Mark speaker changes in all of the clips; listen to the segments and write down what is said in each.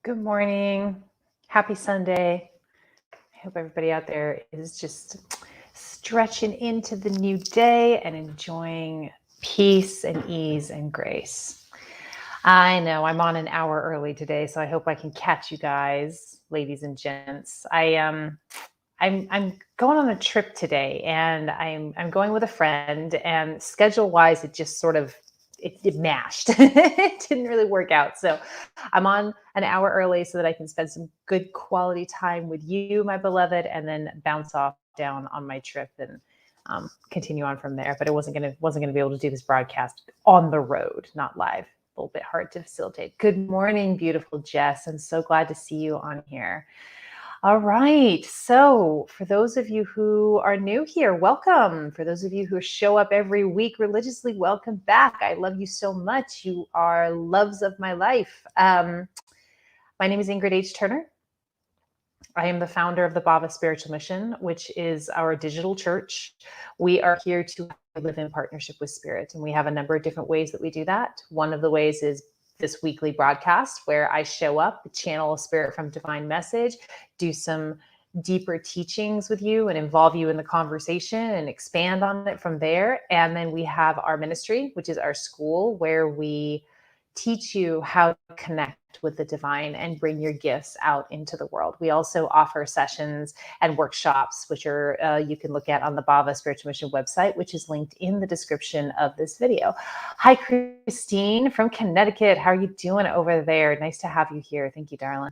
Speaker 1: Good morning. Happy Sunday. I hope everybody out there is just stretching into the new day and enjoying peace and ease and grace. I know I'm on an hour early today, so I hope I can catch you guys, ladies and gents. I'm going on a trip today, and I'm going with a friend. And schedule wise, it just sort of it mashed. It didn't really work out. So I'm on an hour early so that I can spend some good quality time with you, my beloved, and then bounce off down on my trip and continue on from there. But it wasn't gonna be able to do this broadcast on the road, not live. A little bit hard to facilitate. Good morning, beautiful Jess. I'm so glad to see you on here. All right. So, for those of you who are new here, welcome. For those of you who show up every week religiously, welcome back. I love you so much. You are loves of my life. My name is Ingrid H. Turner. I am the founder of the Bhava Spiritual Mission, which is our digital church. We are here to live in partnership with spirit, and we have a number of different ways that we do that. One of the ways is this weekly broadcast where I show up, channel a spirit from divine message, do some deeper teachings with you and involve you in the conversation and expand on it from there. And then we have our ministry, which is our school, where we teach you how to connect with the divine and bring your gifts out into the world. We also offer sessions and workshops, which are you can look at on the Bhava Spiritual Mission website, which is linked in the description of this video. Hi, Christine from Connecticut. How are you doing over there? Nice to have you here. Thank you, darling.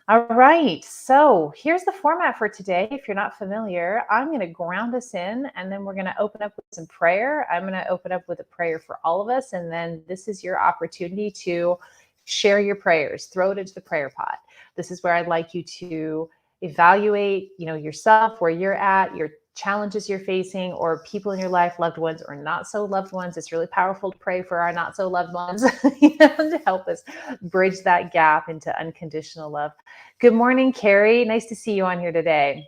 Speaker 1: All right, so here's the format for today. If you're not familiar, I'm going to ground us in, and then we're going to open up with some prayer. I'm going to open up with a prayer for all of us, and then this is your opportunity to share your prayers, throw it into the prayer pot. This is where I'd like you to evaluate, yourself, where you're at, your challenges you're facing, or people in your life, loved ones or not so loved ones. It's really powerful to pray for our not so loved ones to help us bridge that gap into unconditional love. Good morning, Carrie. Nice to see you on here today.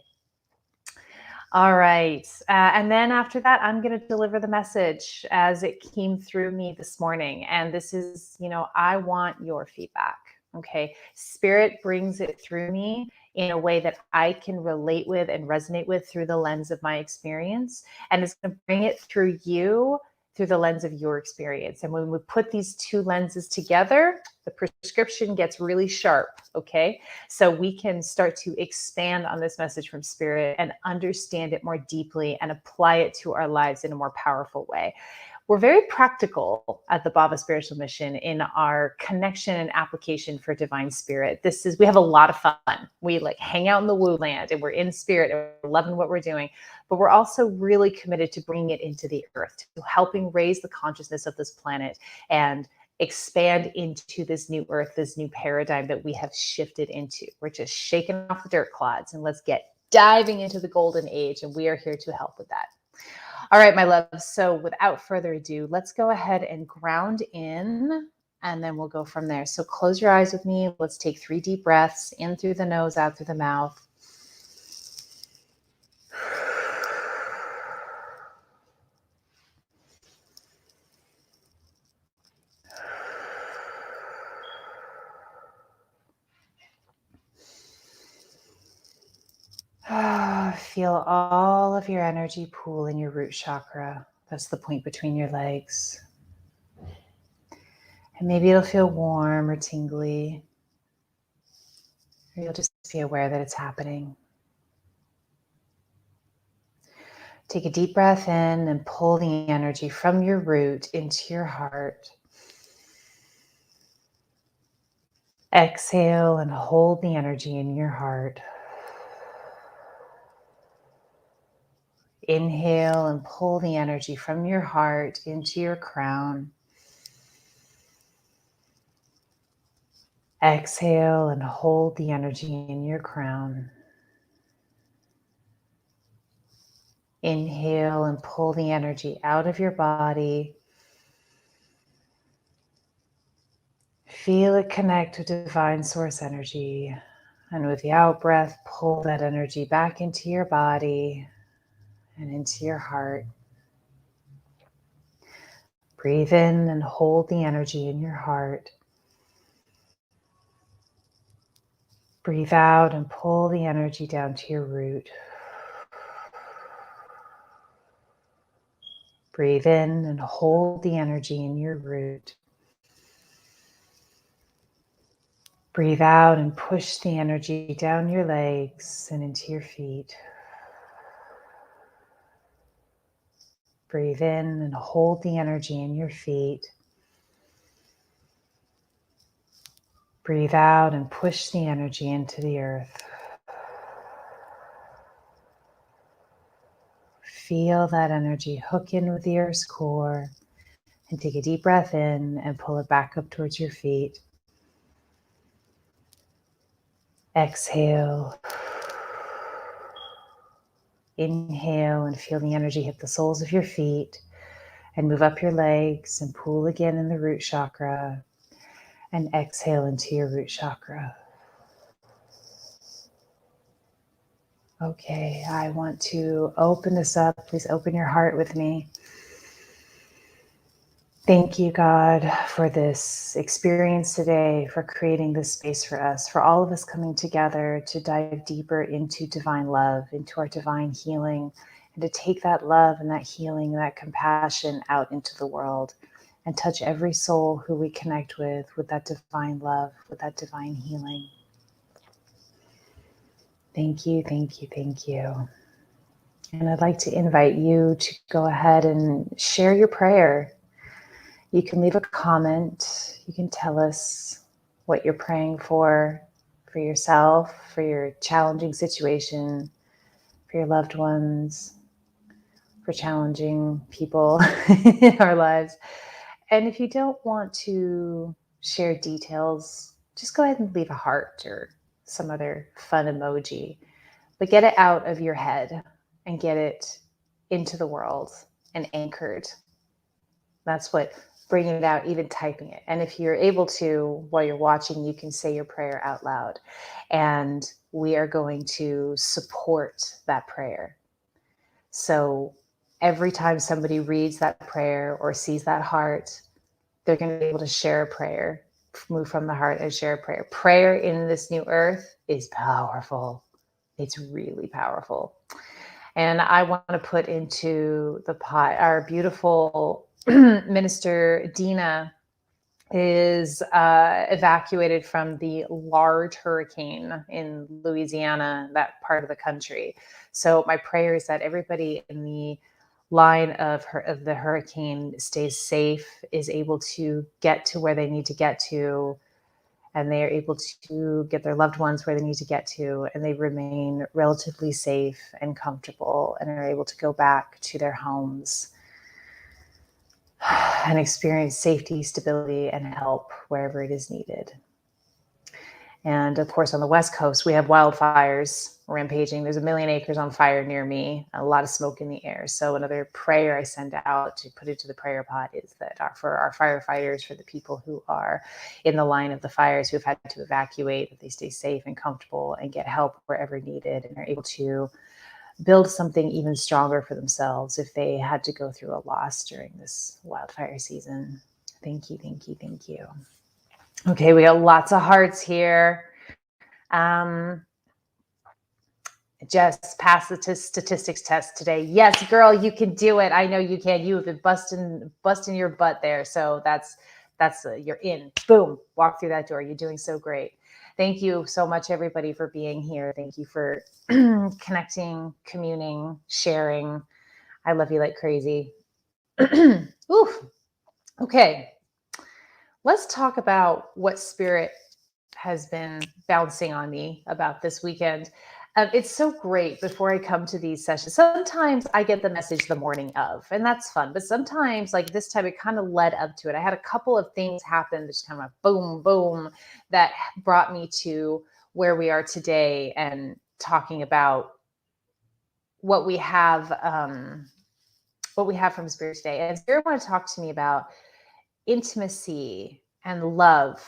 Speaker 1: All right. And then after that, I'm going to deliver the message as it came through me this morning. And this is, I want your feedback. Okay. Spirit brings it through me in a way that I can relate with and resonate with through the lens of my experience. And it's going to bring it through you through the lens of your experience. And when we put these two lenses together, the prescription gets really sharp. Okay. So we can start to expand on this message from spirit and understand it more deeply and apply it to our lives in a more powerful way. We're very practical at the Bhava Spiritual Mission in our connection and application for divine spirit. We have a lot of fun. We hang out in the woo land and we're in spirit and we're loving what we're doing, but we're also really committed to bringing it into the earth, to helping raise the consciousness of this planet and expand into this new earth, this new paradigm that we have shifted into. We're just shaking off the dirt clods and let's get diving into the golden age. And we are here to help with that. All right, my loves. So without further ado, let's go ahead and ground in, and then we'll go from there. So close your eyes with me. Let's take 3 deep breaths in through the nose, out through the mouth. Feel all of your energy pool in your root chakra. That's the point between your legs. And maybe it'll feel warm or tingly, or you'll just be aware that it's happening. Take a deep breath in and pull the energy from your root into your heart. Exhale and hold the energy in your heart. Inhale and pull the energy from your heart into your crown. Exhale and hold the energy in your crown. Inhale and pull the energy out of your body. Feel it connect to divine source energy. And with the out breath, pull that energy back into your body and into your heart. Breathe in and hold the energy in your heart. Breathe out and pull the energy down to your root. Breathe in and hold the energy in your root. Breathe out and push the energy down your legs and into your feet. Breathe in and hold the energy in your feet. Breathe out and push the energy into the earth. Feel that energy hook in with the earth's core, and take a deep breath in and pull it back up towards your feet. Exhale. Inhale and feel the energy hit the soles of your feet and move up your legs and pool again in the root chakra, and exhale into your root chakra. Okay, I want to open this up. Please open your heart with me. Thank you, God, for this experience today, for creating this space for us, for all of us coming together to dive deeper into divine love, into our divine healing, and to take that love and that healing and that compassion out into the world and touch every soul who we connect with that divine love, with that divine healing. Thank you, thank you, thank you. And I'd like to invite you to go ahead and share your prayer. You can leave a comment. You can tell us what you're praying for yourself, for your challenging situation, for your loved ones, for challenging people in our lives. And if you don't want to share details, just go ahead and leave a heart or some other fun emoji. But get it out of your head and get it into the world and anchored. That's what bringing it out, even typing it. And if you're able to, while you're watching, you can say your prayer out loud. And we are going to support that prayer. So every time somebody reads that prayer or sees that heart, they're going to be able to share a prayer, move from the heart and share a prayer. Prayer in this new earth is powerful. It's really powerful. And I want to put into the pot our beautiful Minister Dina is evacuated from the large hurricane in Louisiana, that part of the country. So my prayer is that everybody in the line of the hurricane stays safe, is able to get to where they need to get to, and they are able to get their loved ones where they need to get to, and they remain relatively safe and comfortable and are able to go back to their homes and experience safety, stability, and help wherever it is needed. And of course, on the West Coast, we have wildfires rampaging. There's 1 million acres on fire near me, a lot of smoke in the air. So another prayer I send out to put into the prayer pot is that for our firefighters, for the people who are in the line of the fires, who have had to evacuate, that they stay safe and comfortable and get help wherever needed, and are able to build something even stronger for themselves if they had to go through a loss during this wildfire season. Thank you, thank you, thank you. Okay, we got lots of hearts here. Jess passed the statistics test today. Yes, girl, you can do it. I know you can. You have been busting your butt there. So that's you're in. Boom, walk through that door. You're doing so great. Thank you so much, everybody, for being here. Thank you for connecting, communing, sharing. I love you like crazy. Oof. Okay. Let's talk about what Spirit has been bouncing on me about this weekend. It's so great before I come to these sessions. Sometimes I get the message the morning of, and that's fun. But sometimes, like this time, it kind of led up to it. I had a couple of things happen, just kind of boom, boom, that brought me to where we are today and talking about what we have from Spirit today. And Spirit want to talk to me about intimacy and love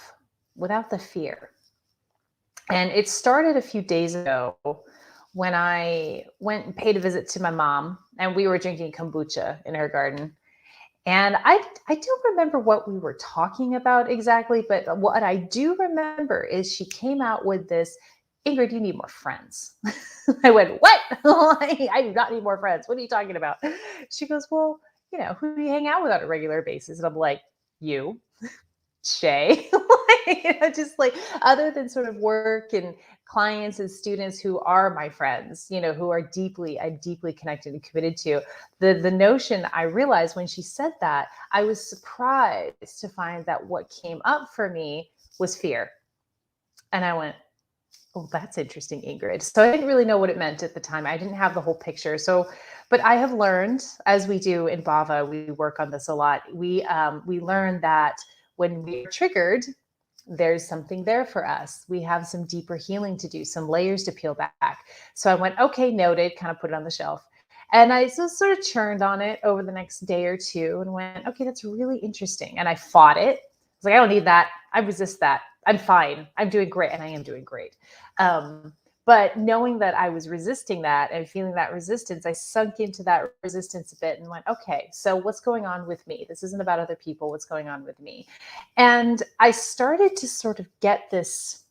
Speaker 1: without the fear. And it started a few days ago when I went and paid a visit to my mom, and we were drinking kombucha in her garden. And I don't remember what we were talking about exactly, but what I do remember is she came out with this Ingrid, you need more friends. I went, what? I do not need more friends. What are you talking about? She goes, well, who do you hang out with on a regular basis? And I'm like, you, Shay. Just like other than sort of work and clients and students who are my friends, who are I'm deeply connected and committed to. The notion I realized when she said that, I was surprised to find that what came up for me was fear. And I went, oh, that's interesting, Ingrid. So I didn't really know what it meant at the time. I didn't have the whole picture. But I have learned, as we do in Bhava, we work on this a lot. We learn that when we are triggered, there's something there for us. We have some deeper healing to do, some layers to peel back. So I went, okay, noted, kind of put it on the shelf. And I just sort of churned on it over the next day or two and went, okay, that's really interesting. And I fought it. I was like, I don't need that. I resist that. I'm fine. I'm doing great. And I am doing great. But knowing that I was resisting that and feeling that resistance, I sunk into that resistance a bit and went, okay, so what's going on with me? This isn't about other people. What's going on with me? And I started to sort of get this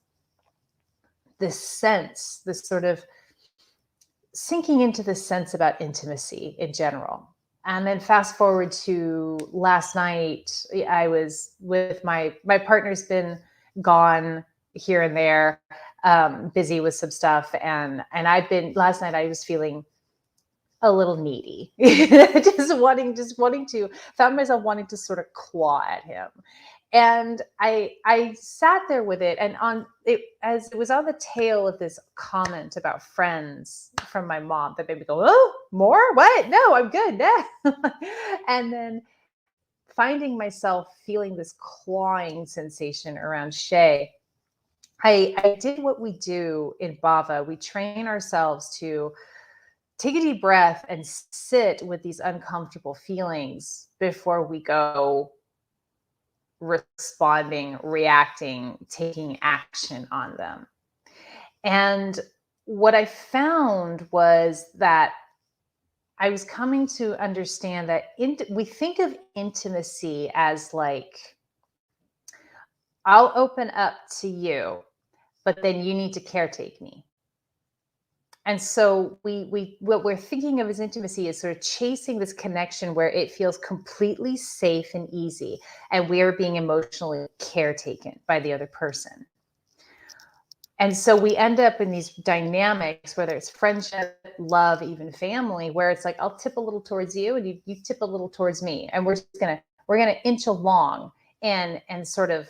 Speaker 1: sense, this sort of sinking into this sense about intimacy in general. And then fast forward to last night, I was with my partner's been gone here and there, busy with some stuff. And last night I was feeling a little needy, just wanting to, found myself wanting to sort of claw at him. And I sat there with it, and as it was on the tail of this comment about friends from my mom that made me go, oh, more? What? No, I'm good. Yeah. And then finding myself feeling this clawing sensation around Shay, I did what we do in Bhava. We train ourselves to take a deep breath and sit with these uncomfortable feelings before we go responding, reacting, taking action on them. And what I found was that I was coming to understand that we think of intimacy as like, I'll open up to you, but then you need to caretake me. And so what we're thinking of as intimacy is sort of chasing this connection where it feels completely safe and easy, and we are being emotionally caretaken by the other person. And so we end up in these dynamics, whether it's friendship, love, even family, where it's like, I'll tip a little towards you and you tip a little towards me. And we're gonna inch along and sort of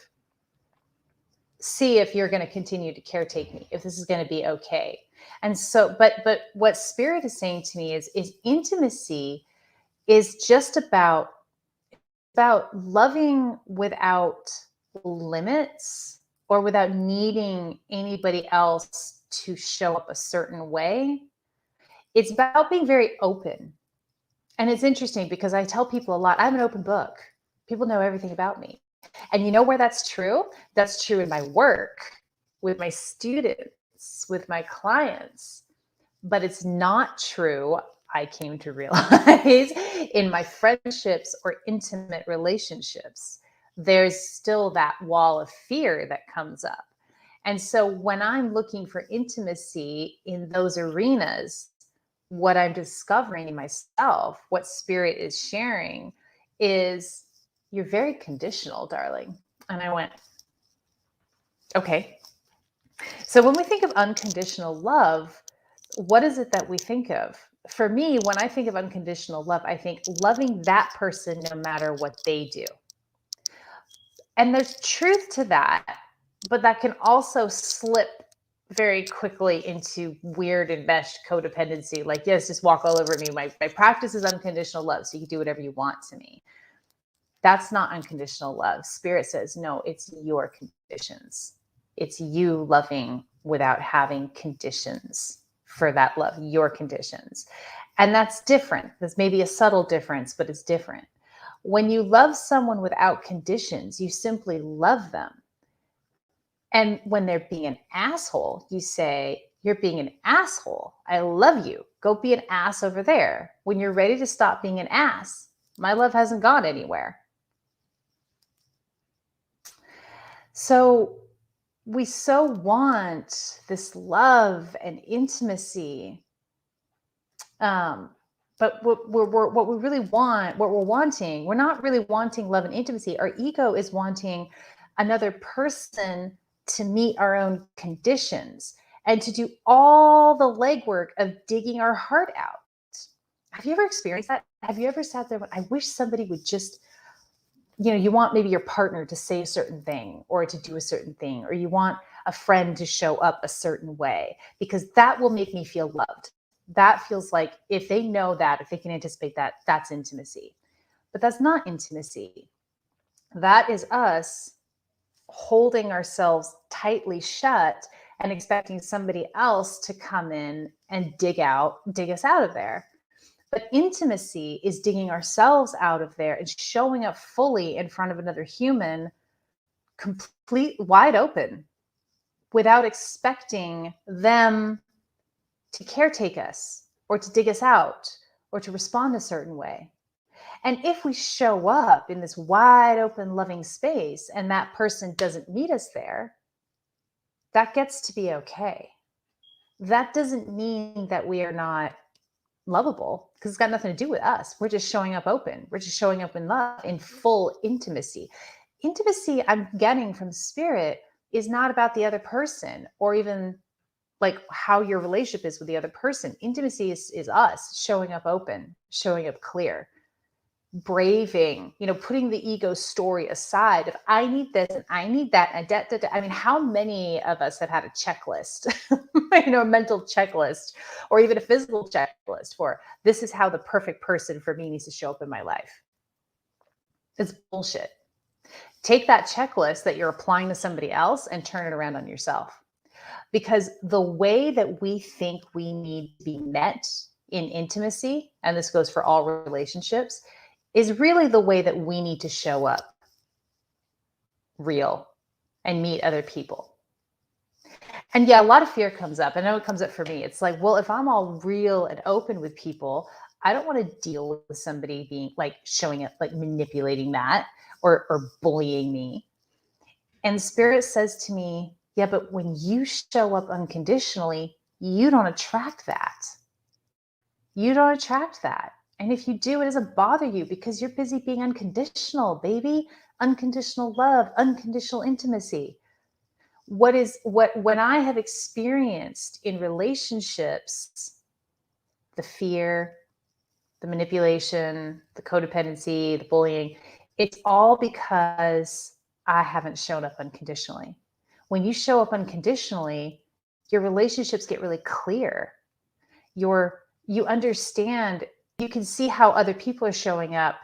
Speaker 1: see if you're going to continue to caretake me, if this is going to be okay. And so, but what Spirit is saying to me is intimacy is just about loving without limits or without needing anybody else to show up a certain way. It's about being very open. And it's interesting because I tell people a lot, I'm an open book. People know everything about me. And you know where that's true? That's true in my work, with my students, with my clients. But it's not true, I came to realize, in my friendships or intimate relationships. There's still that wall of fear that comes up. And so when I'm looking for intimacy in those arenas, what I'm discovering in myself, what Spirit is sharing, is you're very conditional, darling. And I went, okay. So when we think of unconditional love, what is it that we think of? For me, when I think of unconditional love, I think loving that person no matter what they do. And there's truth to that, but that can also slip very quickly into weird enmeshed codependency. Like, yes, just walk all over me. My practice is unconditional love, so you can do whatever you want to me. That's not unconditional love. Spirit says, no, it's your conditions. It's you loving without having conditions for that love, your conditions. And that's different. There's maybe a subtle difference, but it's different. When you love someone without conditions, you simply love them. And when they're being an asshole, you say, you're being an asshole. I love you. Go be an ass over there. When you're ready to stop being an ass, my love hasn't gone anywhere. So we so want this love and intimacy. But what we really want, what we're wanting, we're not really wanting love and intimacy. Our ego is wanting another person to meet our own conditions and to do all the legwork of digging our heart out. Have you ever experienced that? Have you ever sat there and I wish somebody would just, you want maybe your partner to say a certain thing or to do a certain thing, or you want a friend to show up a certain way because that will make me feel loved. That feels like if they know that, if they can anticipate that, that's intimacy. But that's not intimacy. That is us holding ourselves tightly shut and expecting somebody else to come in and dig us out of there. But intimacy is digging ourselves out of there and showing up fully in front of another human, complete, wide open, without expecting them to caretake us or to dig us out or to respond a certain way. And if we show up in this wide open, loving space and that person doesn't meet us there, that gets to be okay. That doesn't mean that we are not lovable, because it's got nothing to do with us. We're just showing up open. We're just showing up in love, in full intimacy. Intimacy I'm getting from spirit is not about the other person or even like how your relationship is with the other person. Intimacy is us showing up open, showing up clear, braving, putting the ego story aside of I need this and I need that. And I mean, how many of us have had a checklist, a mental checklist or even a physical checklist for this is how the perfect person for me needs to show up in my life? It's bullshit. Take that checklist that you're applying to somebody else and turn it around on yourself. Because the way that we think we need to be met in intimacy, and this goes for all relationships, is really the way that we need to show up real and meet other people. And yeah, a lot of fear comes up. I know it comes up for me. It's like, well, if I'm all real and open with people, I don't want to deal with somebody being like showing up, like manipulating that or bullying me. And Spirit says to me, yeah, but when you show up unconditionally, you don't attract that. You don't attract that. And if you do, it doesn't bother you because you're busy being unconditional, baby. Unconditional love, unconditional intimacy. When I have experienced in relationships, the fear, the manipulation, the codependency, the bullying, it's all because I haven't shown up unconditionally. When you show up unconditionally, your relationships get really clear. You understand, you can see how other people are showing up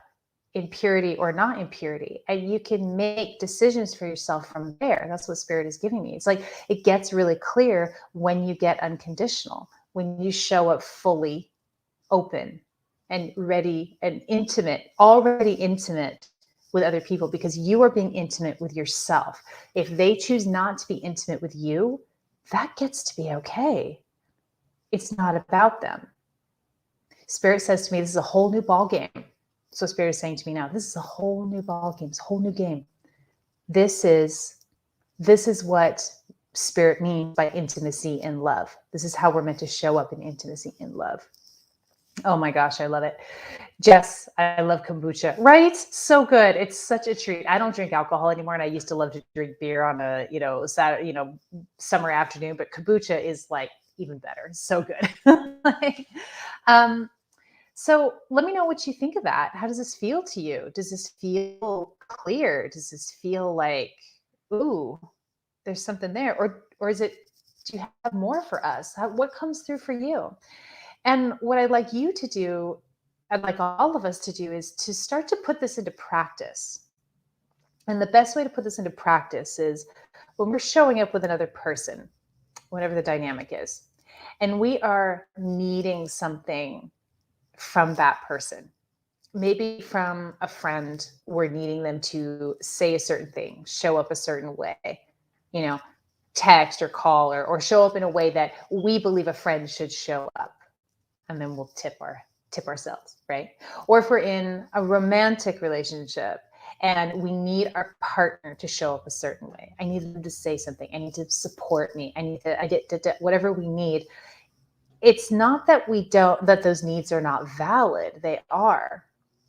Speaker 1: in purity or not in purity, and you can make decisions for yourself from there. That's what Spirit is giving me. It's like it gets really clear when you get unconditional, when you show up fully open and ready and intimate, already intimate with other people, because you are being intimate with yourself. If they choose not to be intimate with you, that gets to be okay. It's not about them. Spirit says to me, this is a whole new ball game. So Spirit is saying to me now, this is a whole new ball game. It's a whole new game. This is what Spirit means by intimacy and love. This is how we're meant to show up in intimacy and love. Oh my gosh, I love it. Jess, I love kombucha. Right? So good. It's such a treat. I don't drink alcohol anymore, and I used to love to drink beer on a, Saturday, summer afternoon, but kombucha is like even better. So good. So let me know what you think of that. How does this feel to you? Does this feel clear? Does this feel like, ooh, there's something there? Or is it, do you have more for us? What comes through for you? And what I'd like you to do, I'd like all of us to do, is to start to put this into practice. And the best way to put this into practice is when we're showing up with another person, whatever the dynamic is, and we are needing something from that person. Maybe from a friend, we're needing them to say a certain thing, show up a certain way, text or call or show up in a way that we believe a friend should show up. And then we'll tip ourselves, right? Or if we're in a romantic relationship And we need our partner to show up a certain way. I need them to say something. I need to support me. Whatever we need. It's not that that those needs are not valid. They are.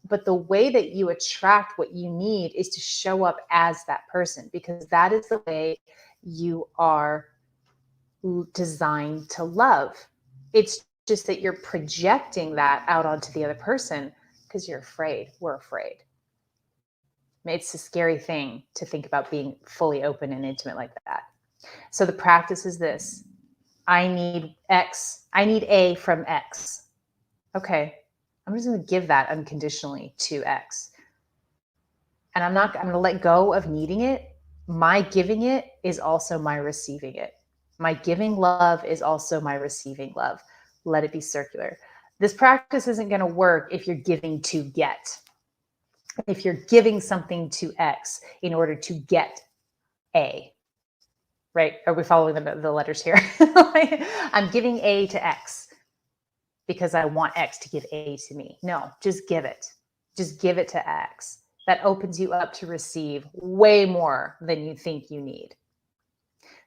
Speaker 1: But the way that you attract what you need is to show up as that person, because that is the way you are designed to love. It's just that you're projecting that out onto the other person because you're afraid. We're afraid. It's a scary thing to think about being fully open and intimate like that. So the practice is this. I need X. I need A from X. Okay. I'm just going to give that unconditionally to X. And I'm going to let go of needing it. My giving it is also my receiving it. My giving love is also my receiving love. Let it be circular. This practice isn't going to work if you're giving to get. If you're giving something to X in order to get A, right? Are we following the letters here? I'm giving A to X because I want X to give A to me. No, just give it. Just give it to X. That opens you up to receive way more than you think you need.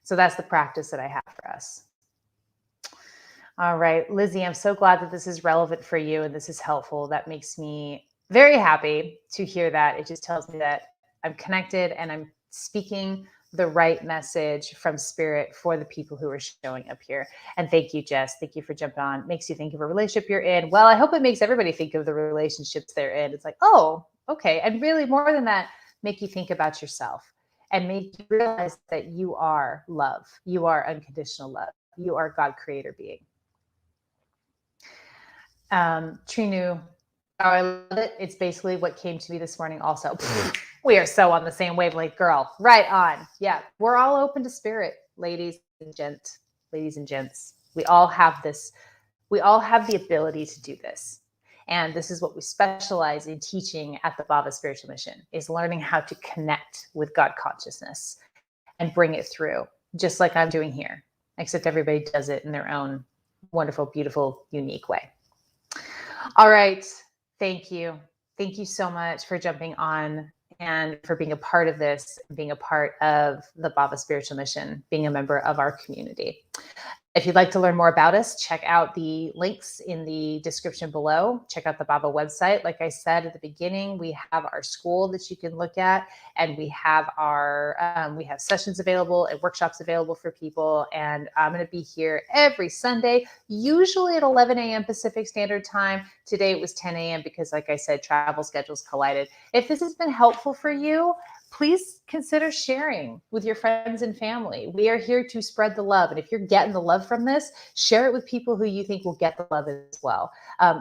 Speaker 1: So that's the practice that I have for us. All right, Lizzie, I'm so glad that this is relevant for you and this is helpful. That makes me very happy to hear that. It just tells me that I'm connected and I'm speaking the right message from spirit for the people who are showing up here. And thank you, Jess. Thank you for jumping on. It makes you think of a relationship you're in. Well, I hope it makes everybody think of the relationships they're in. It's like, oh, okay. And really more than that, make you think about yourself and make you realize that you are love. You are unconditional love. You are God creator being. Trinu, oh, I love it. It's basically what came to me this morning also. We are so on the same wavelength, girl. Right on. Yeah, we're all open to spirit, ladies and gents. We all have this. We all have the ability to do this. And this is what we specialize in teaching at the Bhava Spiritual Mission, is learning how to connect with God consciousness and bring it through, just like I'm doing here, except everybody does it in their own wonderful, beautiful, unique way. All right. Thank you. Thank you so much for jumping on and for being a part of this, being a part of the Bhava Spiritual Mission, being a member of our community. If you'd like to learn more about us, check out the links in the description below. Check out the Bhava website. Like I said at the beginning, we have our school that you can look at, and we have we have sessions available and workshops available for people. And I'm going to be here every Sunday, usually at 11 a.m. Pacific Standard Time. Today it was 10 a.m. because, like I said, travel schedules collided. If this has been helpful for you, please consider sharing with your friends and family. We are here to spread the love. And if you're getting the love from this, share it with people who you think will get the love as well.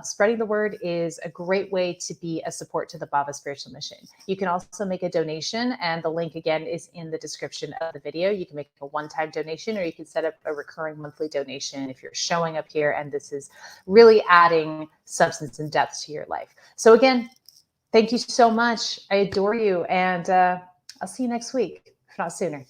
Speaker 1: Spreading the word is a great way to be a support to the Bhava Spiritual Mission. You can also make a donation, and the link again is in the description of the video. You can make a one-time donation, or you can set up a recurring monthly donation if you're showing up here and this is really adding substance and depth to your life. So again, thank you so much. I adore you. And I'll see you next week, if not sooner.